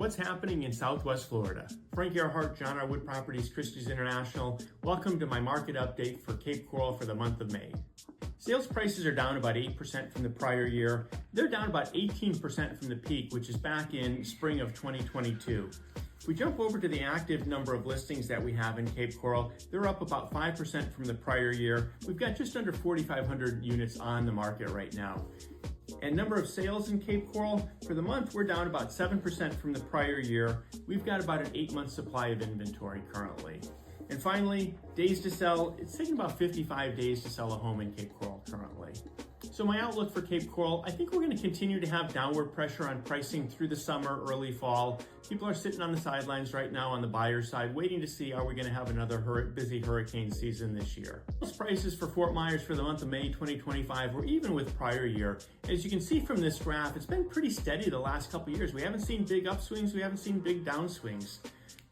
What's happening in Southwest Florida? Frank Ehrhardt, John R. Wood Properties, Christie's International. Welcome to my market update for Cape Coral for the month of May. Sales prices are down about 8% from the prior year. They're down about 18% from the peak, which is back in spring of 2022. If we jump over to the active number of listings that we have in Cape Coral, they're up about 5% from the prior year. We've got just under 4,500 units on the market right now. And number of sales in Cape Coral, for the month, we're down about 7% from the prior year. We've got about an 8-month supply of inventory currently. And finally, days to sell, it's taking about 55 days to sell a home in Cape Coral currently. So my outlook for Cape Coral, I think we're going to continue to have downward pressure on pricing through the summer, early fall. People are sitting on the sidelines right now on the buyer's side, waiting to see, are we going to have another busy hurricane season this year? Sales prices for Fort Myers for the month of May 2025 were even with prior year. As you can see from this graph, it's been pretty steady the last couple of years. We haven't seen big upswings, we haven't seen big downswings.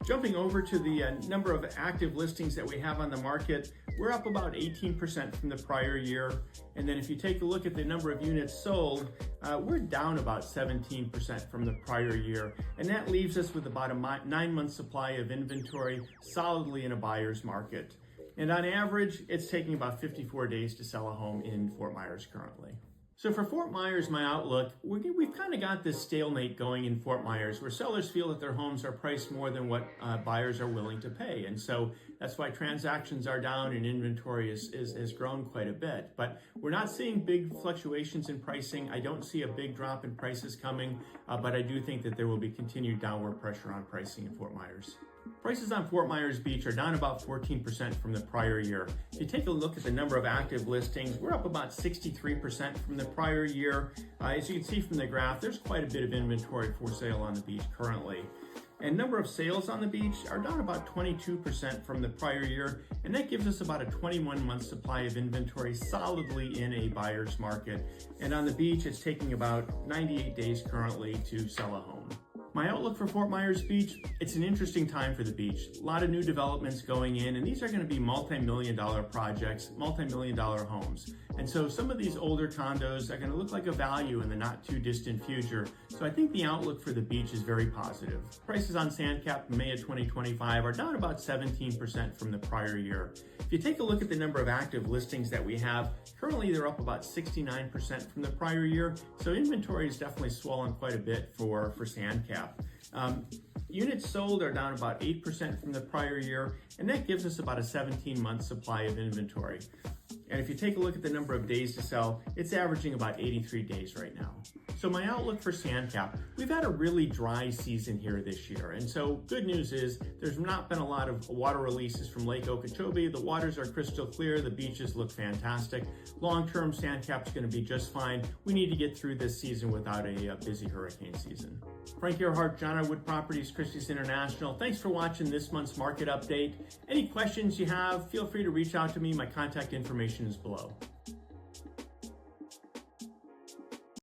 Jumping over to the number of active listings that we have on the market, we're up about 18% from the prior year. And then if you take a look at the number of units sold, we're down about 17% from the prior year. And that leaves us with about a 9-month supply of inventory solidly in a buyer's market. And on average, it's taking about 54 days to sell a home in Fort Myers currently. So for Fort Myers, my outlook, we've kind of got this stalemate going in Fort Myers where sellers feel that their homes are priced more than what buyers are willing to pay. And so that's why transactions are down and inventory has grown quite a bit. But we're not seeing big fluctuations in pricing. I don't see a big drop in prices coming, but I do think that there will be continued downward pressure on pricing in Fort Myers. Prices on Fort Myers Beach are down about 14% from the prior year. If you take a look at the number of active listings, we're up about 63% from the prior year. As you can see from the graph, there's quite a bit of inventory for sale on the beach currently. And number of sales on the beach are down about 22% from the prior year, and that gives us about a 21-month supply of inventory solidly in a buyer's market. And on the beach, it's taking about 98 days currently to sell a home. My outlook for Fort Myers Beach, it's an interesting time for the beach. A lot of new developments going in, and these are going to be multi-million-dollar projects, multi-million-dollar homes. And so some of these older condos are going to look like a value in the not too distant future. So I think the outlook for the beach is very positive. Prices on Sandcap in May of 2025 are down about 17% from the prior year. If you take a look at the number of active listings that we have, currently they're up about 69% from the prior year. So inventory has definitely swollen quite a bit for Sandcap. Units sold are down about 8% from the prior year, and that gives us about a 17-month supply of inventory. And if you take a look at the number of days to sell, it's averaging about 83 days right now. So my outlook for Sandcap, we've had a really dry season here this year. And so good news is there's not been a lot of water releases from Lake Okeechobee. The waters are crystal clear. The beaches look fantastic. Long-term, Sandcap's going to be just fine. We need to get through this season without a busy hurricane season. Frank Ehrhardt, John R. Wood Properties, Christie's International. Thanks for watching this month's market update. Any questions you have, feel free to reach out to me. My contact information is below.